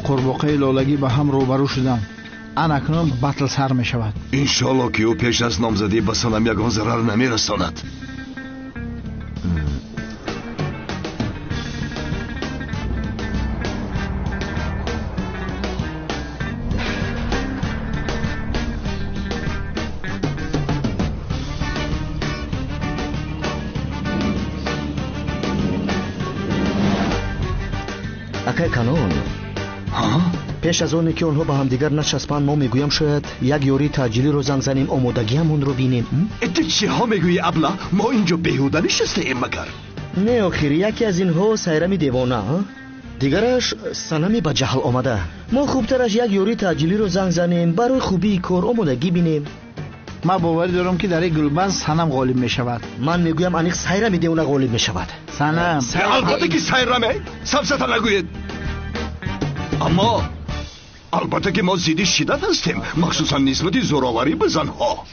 قورباغه لالگی به هم روبرو شدند. اکنون بطل سر می شود. انشالله که او پیش از نامزدی به سنم یگان ضرر نمی رساند. اکای کانون پیش از اونه که اونها با هم دیگر نچسبند ما میگویم شاید یک یوری تاجیلی رو زنگ زنیم آمادگیمون رو بینیم. تو چی ها میگویی ابله؟ ما اینجا بیهوده نشستیم مگر؟ نه آخری یکی از اینها سیرمی دیوانه دیگرش سنمی با جهل آمده. ما خوبترش یک یوری تاجیلی رو زنگ زنیم برای خوبی کار آمادگی بینیم. من باوری دارم که در این گلباز سنم غالب می شود. من میگویم انیق سیرمی دیوانه غالب می شود. سنم البته که سیرمه سبستا نگوید. اما البته که ما زیادی شدت هستیم، مخصوصا نسبت زوراوری به زنها.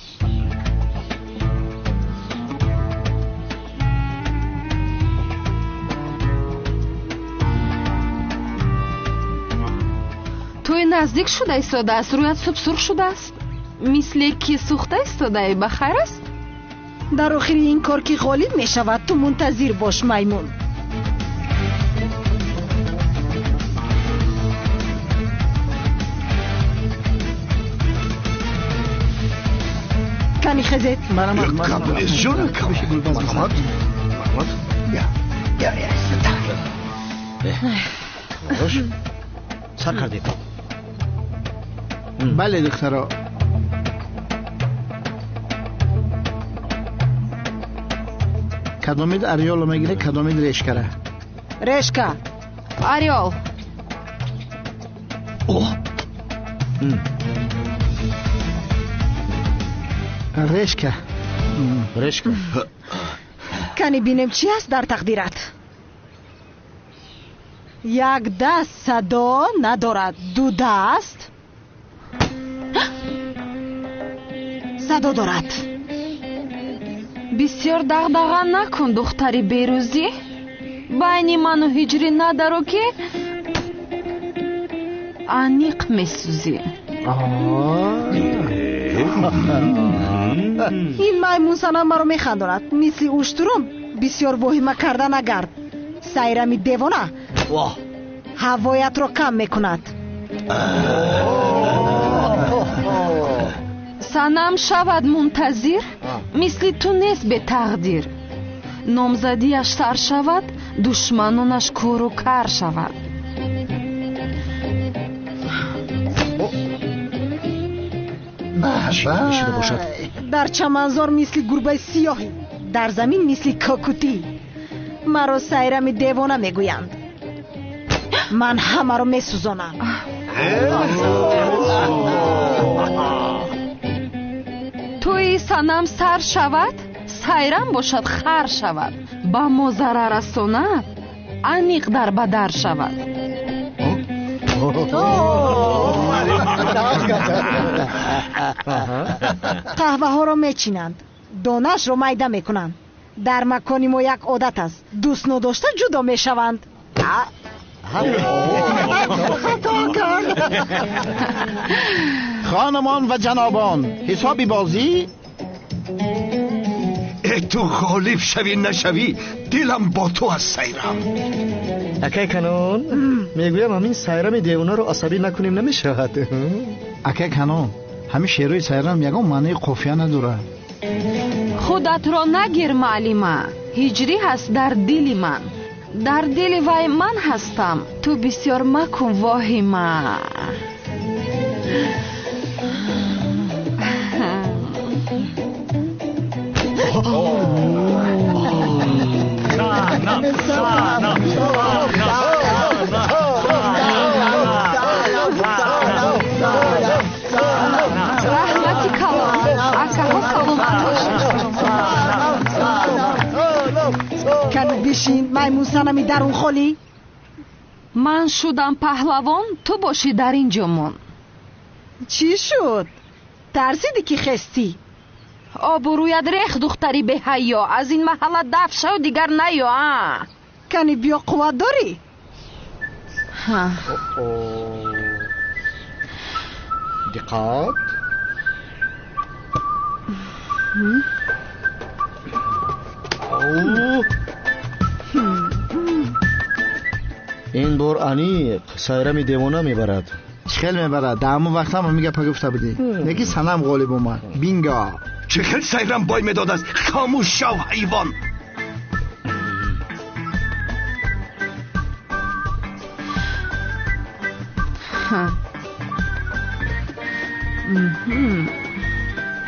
توی نزدیک شده ایستاده است، رویت سوپ سرخ شده است مثل که سوخته ایستاده. بخیر است؟ در آخر این کار که غالب می شود تو منتظر باش میمون. کنی خزید من کابلیز جون محمد یا روش سر کردیم. بله دکترا. کدامید اریال میگیره کدامید ریشکره؟ ریشکا اریال. اوه ریشکه. ریشکا کنی بینیم چی است در تقدیرت. یک دست صدا ندارد، دو دست صدا دارد. بسیار دغدغه نکن دختری بیروزی. بین من و هجری ندارو که انیق میسوزی. این میمون سنم مرا میخنداند مثل اوشتروم. بسیار واهمه کرده نگرد. سیرمی دیوانه هوایت را کم میکند. سنم شود منتظر مثل تو نیست به تقدیر. نامزدیش سر شود دشمنانش کور و کر شود. در چمنزار مثل گربه سیاهی، در زمین مثل کاکوتی. مرا سیرمی دیوانه میگویند. من همه رو میسوزانم. توی سنم سر شود سیرم باشد خر شود. با ما ضرر رساند انیق در بدر شود. قهوه ها رو میچینند، دانش رو میده میکنند. در مکانی ما یک عادت است، دوست نداشته جدا میشوند. خانمان و جنابان حسابی بازی. تو غالب شوی نشوی دلم با تو از سیرم. اکای کانون میگویم همین سیرم دیوانه رو عصبی نکنیم نمیشود. اکای کانون همین شعرهای سیرم یکم معنی قافیه نداره. خودت را نگیر معلمه. هجری هست در دل من، در دل وی من هستم. تو بسیار مکن واهمه. رحمتی کلام اکاها سلامت باشید. کنو بشین میمون سنمی در اون خالی. من شدم پهلوان تو باشی در اینجا. من چی شد؟ ترسیدی که خستی؟ آبرویت ریخ دختری به حیا. از این محله دفع شو دیگر نیا. کنی بیا قوت داری؟ دقت. این بار انیق سایرمی دیوانه میبرد. چخیل میبرد. در همون وقت هم میگه پا گفته بودی یکی سنم غالب اومد. بینگا چه خیلی سیرم بای میداد است. خاموش شو حیوان.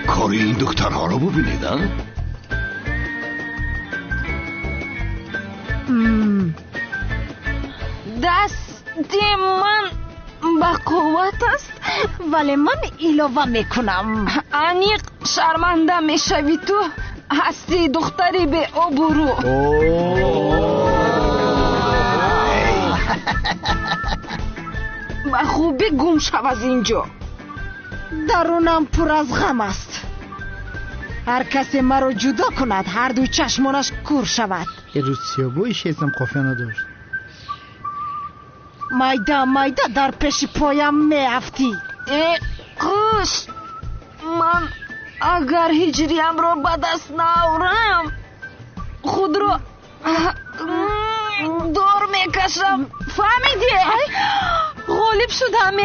کاری این دخترها رو ببینید ها؟ دستی من با قوت است ولی من ایلوه میکنم. انیق شرمنده میشوی. تو هستی دختری به ابرو. با خوبی گم شو از اینجا. درونم پر از غم است. هر کسی مرا جدا کند هر دو چشمانش کور شود. یه روز سیابوی شیزم قافه نداشت. مایده در پیش پایم میافتی. ای قوش، من اگر هجریم را به دست ناورم خود را دور میکشم. فهمیدی؟ غالب شدم.